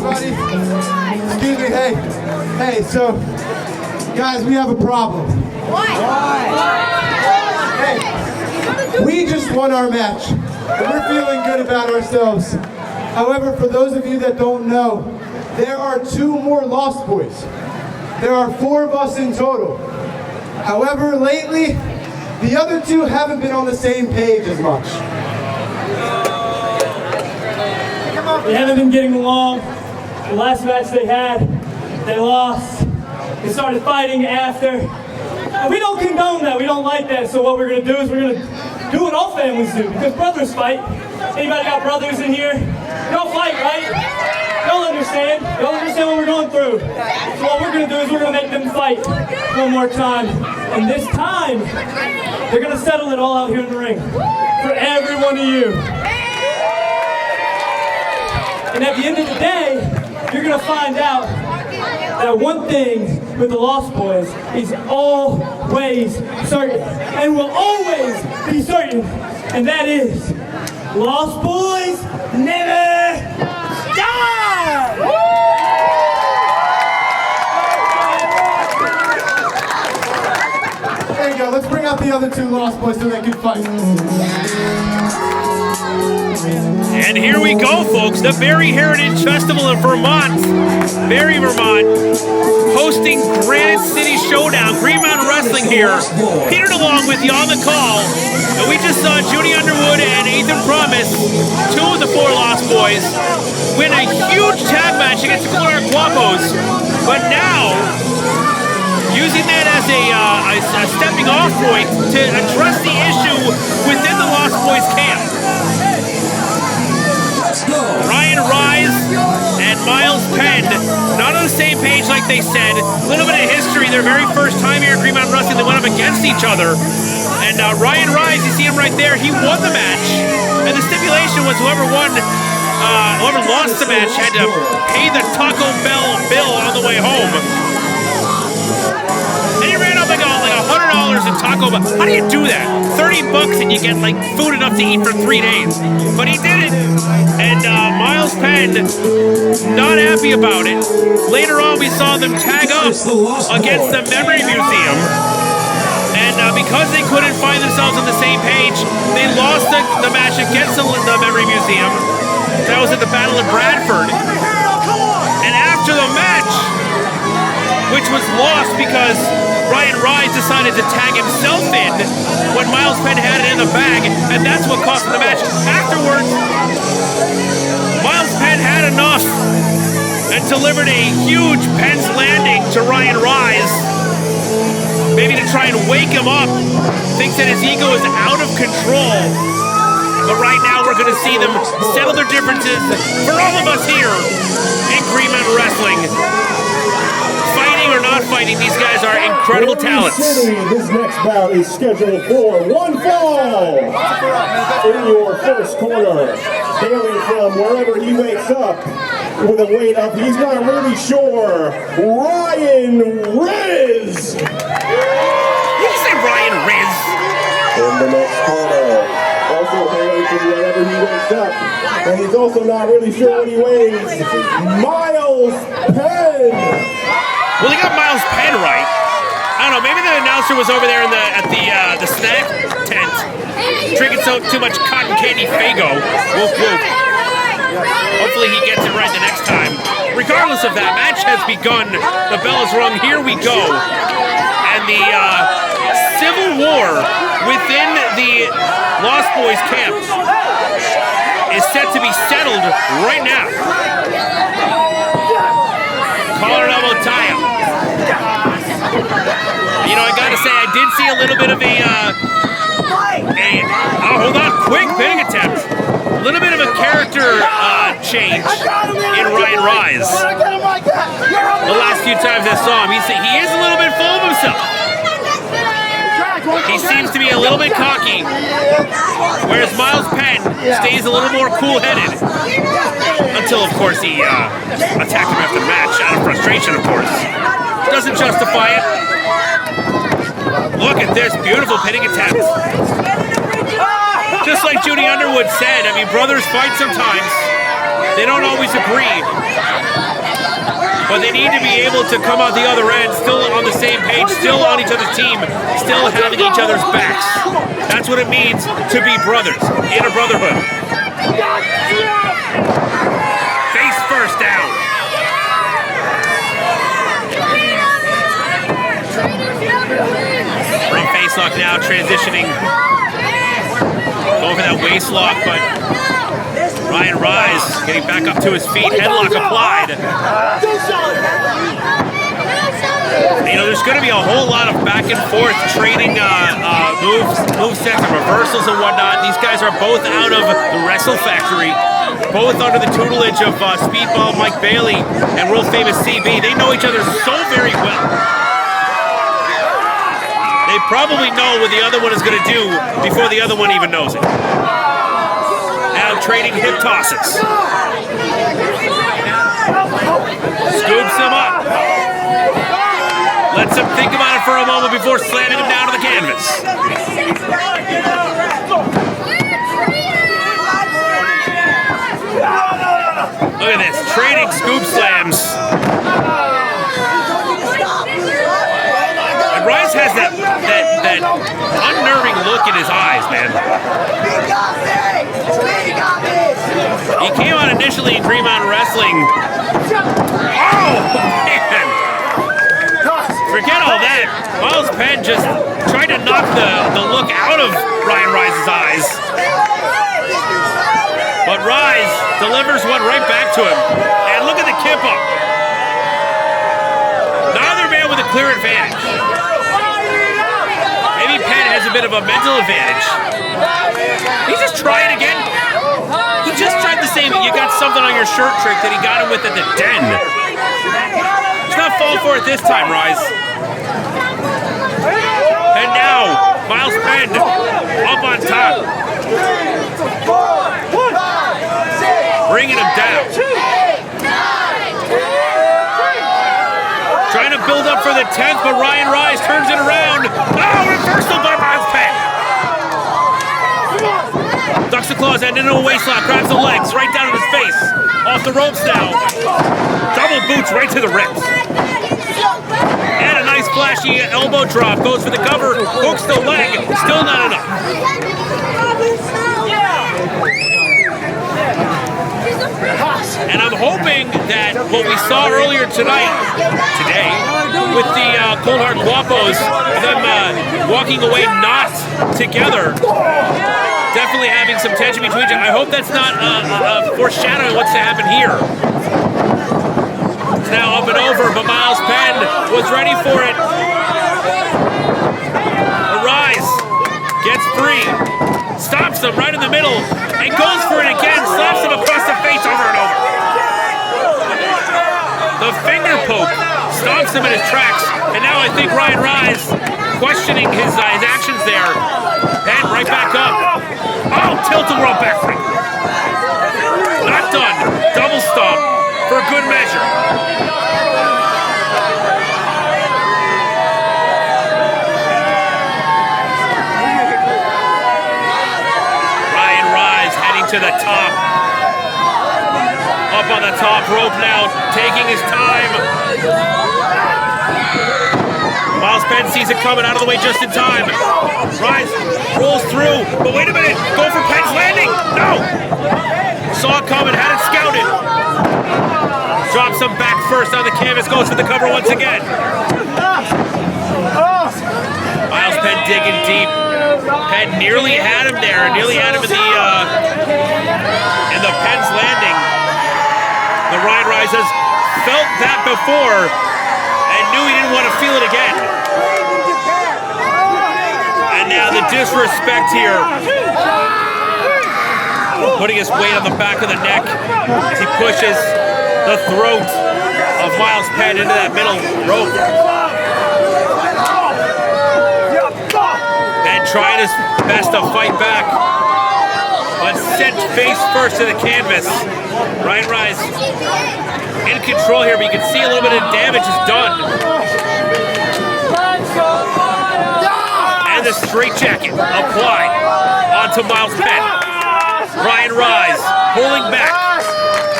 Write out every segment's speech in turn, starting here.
everybody. Excuse me, hey, so, guys, we have a problem. Hey, we just won our match, and we're feeling good about ourselves. However, for those of you that don't know, there are 2 more Lost Boys. There are 4 of us in total. However, lately, the other 2 haven't been on the same page as much. They haven't been getting along. The last match they had, they lost. They started fighting after. And we don't condone that. We don't like that. So what we're going to do is we're going to do what all families do. Because brothers fight. Anybody got brothers in here? Y'all fight, right? Y'all understand. Y'all understand what we're going through. So what we're going to do is we're going to make them fight one more time. And this time, they're going to settle it all out here in the ring. For every one of you. And at the end of the day, you're going to find out that one thing with the Lost Boys is always certain and will always be certain, and that is Lost Boys never die! There you go, let's bring out the other 2 Lost Boys so they can fight. And here we go, folks, the Barre Heritage Festival in Vermont, Barre, Vermont, hosting Granite City Showdown, Green Mountain Wrestling here. Peter DeLonge with you on the call, and we just saw Judy Underwood and Ethan Promise, 2 of the 4 Lost Boys, win a huge tag match against the Clark Guapos, but now, using that as a stepping off point to address the issue within the Lost Boys camp. Ryan Ryzz and Miles Penn, not on the same page like they said. A little bit of history, their very first time here at Green Mountain Wrestling, they went up against each other. And Ryan Ryzz, you see him right there, he won the match. And the stipulation was whoever lost the match had to pay the Taco Bell bill on the way home. And he ran up like $100 in Taco Bell. How do you do that? $30 and you get like food enough to eat for 3 days. But he did it. And Miles Penn, not happy about it. Later on, we saw them tag up against the Memory Museum. And because they couldn't find themselves on the same page, they lost the match against the Memory Museum. That was at the Battle of Bradford. And after the match, which was lost because Ryan Ryzz decided to tag himself in when Miles Penn had it in the bag, and that's what cost him the match. Afterwards, Miles Penn had enough and delivered a huge Penn's landing to Ryan Ryzz, maybe to try and wake him up. Thinks that his ego is out of control. But right now, we're going to see them settle their differences for all of us here in Green Mountain Wrestling. Fighting or not fighting, these guys are incredible talents. This next bout is scheduled for 1 fall. In your first corner, hailing from wherever he wakes up with a weight up he's not really sure, Ryan Ryzz. You say Ryan Ryzz. In the next corner, also hailing from wherever he wakes up, and he's also not really sure what he weighs, Miles Penn. Well, he got Miles Penn right. I don't know, maybe the announcer was over there at the snack tent drinking too much cotton candy Faygo. Whoop, whoop. Hopefully he gets it right the next time. Regardless of that, match has begun. The bell is rung. Here we go. And the civil war within the Lost Boys camp is set to be settled right now. Collar and elbow tie-up. You know, I gotta say, I did see a little bit of hold on, quick pinning attempt. A little bit of a character change in Ryan Ryzz. The last few times I saw him, he is a little bit full of himself. He seems to be a little bit cocky, whereas Miles Penn stays a little more cool-headed. Until, of course, he attacked him after the match, out of frustration, of course. Doesn't justify it. Look at this, beautiful pinning attempt. Just like Judy Underwood said, I mean, brothers fight sometimes. They don't always agree. but they need to be able to come out the other end, still on the same page, still on each other's team, still having each other's backs. That's what it means to be brothers in a brotherhood. Face first down. From face lock now, transitioning. Going for that waist lock, but Ryan Ryzz getting back up to his feet, headlock applied. You know, there's going to be a whole lot of back and forth trading move sets and reversals and whatnot. These guys are both out of the Wrestle Factory, both under the tutelage of Speedball Mike Bailey and world famous CB. They know each other so very well. They probably know what the other one is going to do before the other one even knows it. Now trading hip tosses. Scoops him up. Lets him think about it for a moment before slamming him down to the canvas. Look at this, trading scoop slams. And Ryzz has that unnerving look in his eyes, man. He came out initially in Dream Mountain Wrestling. Oh, man. Forget all that. Miles Penn just tried to knock the look out of Ryan Ryzz's eyes. But Ryzz delivers one right back to him. And look at the kip up. Neither man with a clear advantage. Maybe Penn has a bit of a mental advantage. He just tried again. He just tried the same. You got something on your shirt trick that he got him with at the den. He's not falling for it this time, Ryzz. And now, Miles Penn up on top. Bringing him down. Trying to build up for the 10th, but Ryan Ryzz turns it around. Oh, reversal by Miles Penn. Ducks the claws and into a waistlock, grabs the legs right down in his face. Off the ropes now. Double boots right to the ribs. And a nice flashy elbow drop. Goes for the cover, hooks the leg. Still not enough. And I'm hoping that what we saw earlier today, with the Cold Hard Guapos, them walking away not together, definitely having some tension between each other. I hope that's not foreshadowing what's to happen here. It's now up and over, but Miles Penn was ready for it. Ryzz gets free, stops him right in the middle, and goes for it again, slaps him across the face over and over. The finger poke stops him in his tracks, and now I think Ryan Ryzz questioning his actions there. Penn right back up. Oh, tilt-a-whirl backbreaker. Not done. Double stomp for good measure. Ryan Ryzz heading to the top. Up on the top rope now, taking his time. Miles Penn sees it coming out of the way just in time. Ryzz rolls through, but wait a minute, go for Penn's landing. No! Saw it coming, had it scouted. Drops him back first on the canvas, goes for the cover once again. Miles Penn digging deep. Penn nearly had him there, nearly had him in the Penn's landing. The Ryan Ryzz has felt that before and knew he didn't want to feel it again. And now the disrespect here. Putting his weight on the back of the neck as he pushes the throat of Miles Penn into that middle rope. Penn trying his best to fight back, but sent face first to the canvas. Ryan Ryzz in control here, but you can see a little bit of damage is done. And the straitjacket applied onto Miles Penn. Ryan Ryzz pulling back,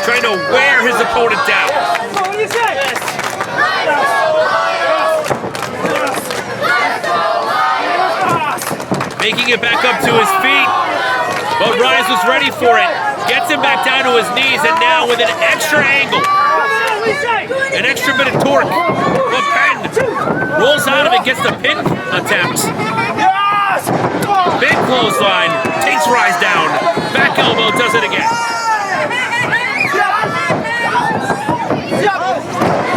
trying to wear his opponent down. Making it back up to his feet, but Ryzz was ready for it. Gets him back down to his knees, and now with an extra angle, an extra bit of torque. But Penn rolls out of it, gets the pin attempt. Big clothesline, takes Ryzz down. Back elbow, does it again.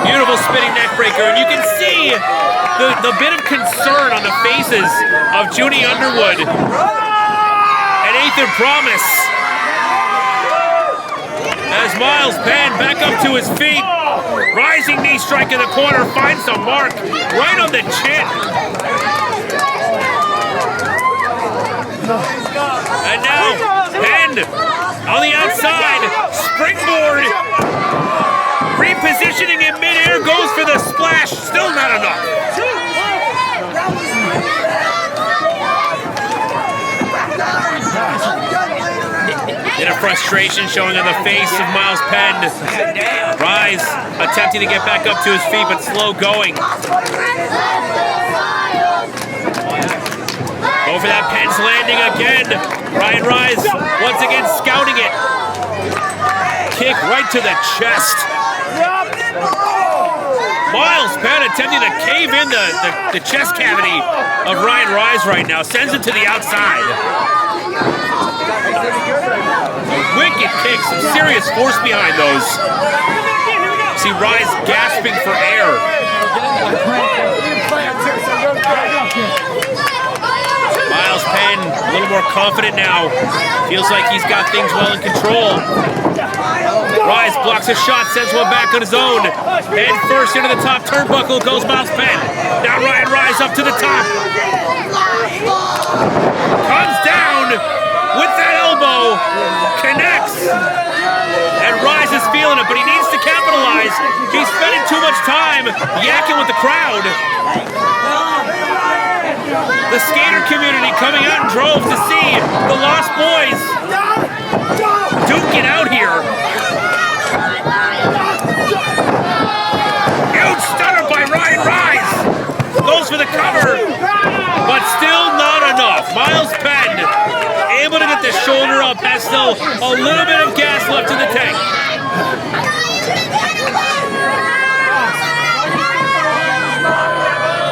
Beautiful spinning neck breaker, and you can see the bit of concern on the faces of Junie Underwood and Ethan Promise as Miles Penn back up to his feet. Rising knee strike in the corner, finds the mark right on the chin. And now Penn on the outside, springboard, repositioning in midair, goes for the splash, still not enough. In a frustration showing on the face of Miles Penn. Ryzz attempting to get back up to his feet, but slow going. Go for that, Penn's landing again. Ryan Ryzz once again scouting it. Kick right to the chest. Miles Penn attempting to cave in the chest cavity of Ryan Ryzz right now. Sends it to the outside. Wicked kicks, some serious force behind those. See Ryzz gasping for air. Miles Penn a little more confident now. Feels like he's got things well in control. Ryzz blocks a shot, sends one back on his own. Head first into the top turnbuckle goes Miles Penn. Now Ryan Ryzz up to the top. Comes down with that elbow, connects. And Ryzz is feeling it, but he needs to capitalize. He's spending too much time yakking with the crowd. The skater community coming out in droves to see the Lost Boys duke it out here. Huge stunner by Ryan Ryzz. Goes for the cover, but still not enough. Miles Penn able to get the shoulder up, has still a little bit of gas left in the tank.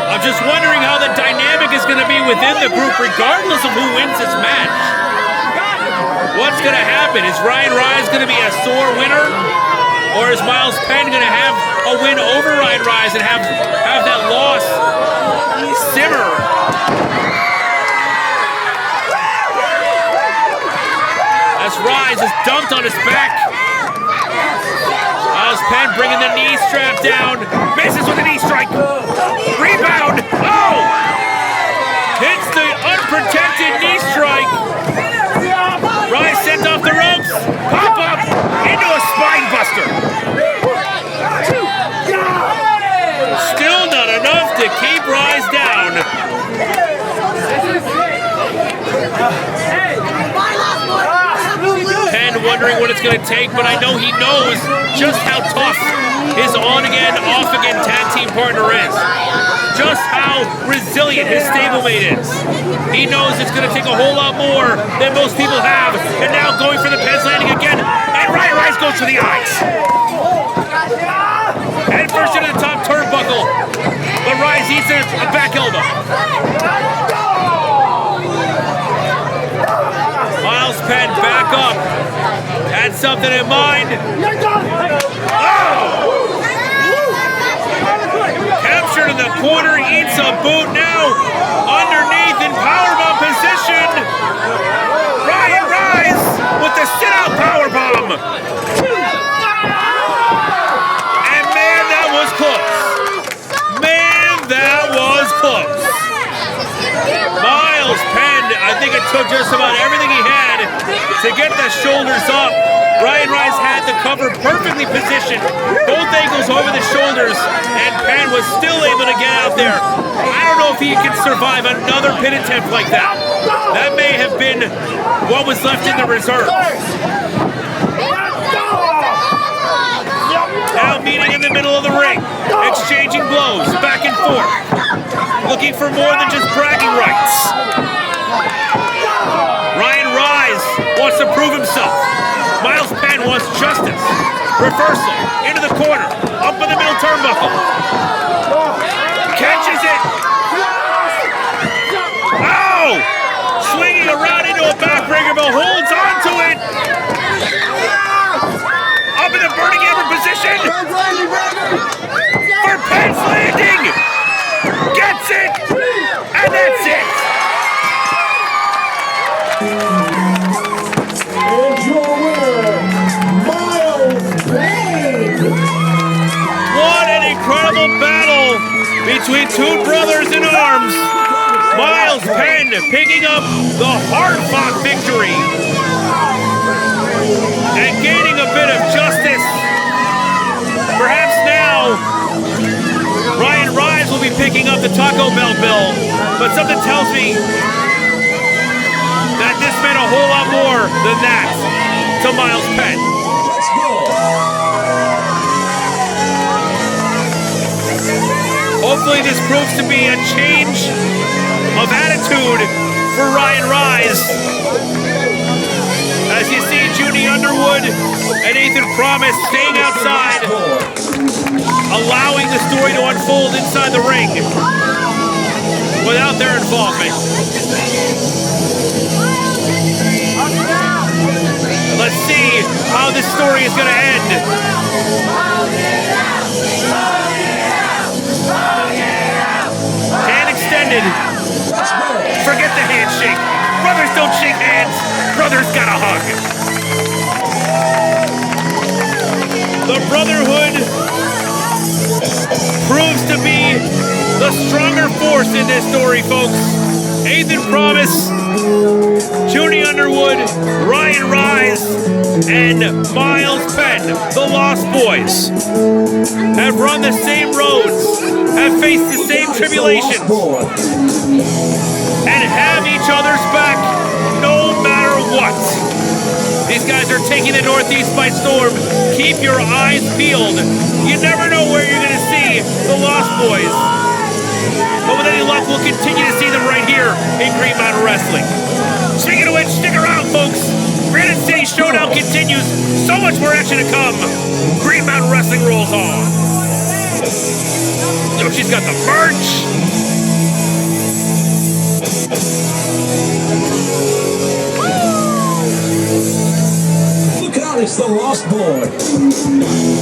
I'm just wondering how the dynamic is going to be within the group, regardless of who wins this match. What's going to happen? Is Ryan Ryzz going to be a sore winner? Or is Miles Penn going to have a win over Ryan Ryzz and have that loss simmer? As Ryzz is dumped on his back. Miles Penn bringing the knee strap down. Misses with a knee strike. Rebound. Oh! Hits the unprotected knee strike. Ryzz sent off the ropes. Pop up into a spine buster. Still not enough to keep Ryzz down. Penn wondering what it's going to take, but I know he knows just how tough his on-again, off-again tag team partner is. Just how resilient his stablemate is. He knows it's going to take a whole lot more than most people have. And now going for the Penn's landing again. And Ryan Ryzz goes for the eyes. Head first into the top turnbuckle. But Ryzz eats a back elbow. Miles Penn back up. Had something in mind. Oh! Captured in the corner, eats a boot now. Underneath in powerbomb position. Ryan Ryzz with the sit-out powerbomb. And man, that was close. Man, that was close. Miles Penn, I think it took just about everything he had to get the shoulders up. Ryan Ryzz had the cover perfectly positioned, both ankles over the shoulders, and Penn was still able to get out there. I don't know if he can survive another pin attempt like that. That may have been what was left in the reserve. Now meeting in the middle of the ring. exchanging blows back and forth, looking for more than just bragging rights. Ryan Ryzz wants to prove himself. Miles Penn wants justice. Reversal into the corner, up in the middle turnbuckle. Catches it. Oh! Swinging around into a backbreaker, but holds on to it. Up in the burning hammer position. For Penn's landing. Gets it. And that's it. And your winner, Miles Penn. What an incredible battle between two brothers in arms. Miles Penn picking up the hard-fought victory and gaining a bit of justice. Perhaps now Ryan Ryzz will be picking up the Taco Bell bill, but something tells me that this meant a whole lot more than that to Miles Penn. Hopefully this proves to be a change of attitude for Ryan Ryzz. As you see Junie Underwood and Ethan Promise staying outside, allowing the story to unfold inside the ring without their involvement. Let's see how this story is going to end. Hand extended. Forget the handshake. Brothers don't shake hands. Brothers got a hug. The brotherhood proves to be the stronger force in this story, folks. Ethan Promise, Junie Underwood, Ryan Ryzz, and Miles Penn, the Lost Boys, have run the same roads, have faced the same tribulations, and have each other's back no matter what. These guys are taking the Northeast by storm. Keep your eyes peeled. You never know where you're going to see the Lost Boys. But with any luck, we'll continue to see them right here in Green Mountain Wrestling. Speaking of which, stick around, folks. Granite City Showdown continues. So much more action to come. Green Mountain Wrestling rolls on. Yo, she's got the merch. Look out, it's the Lost Boy.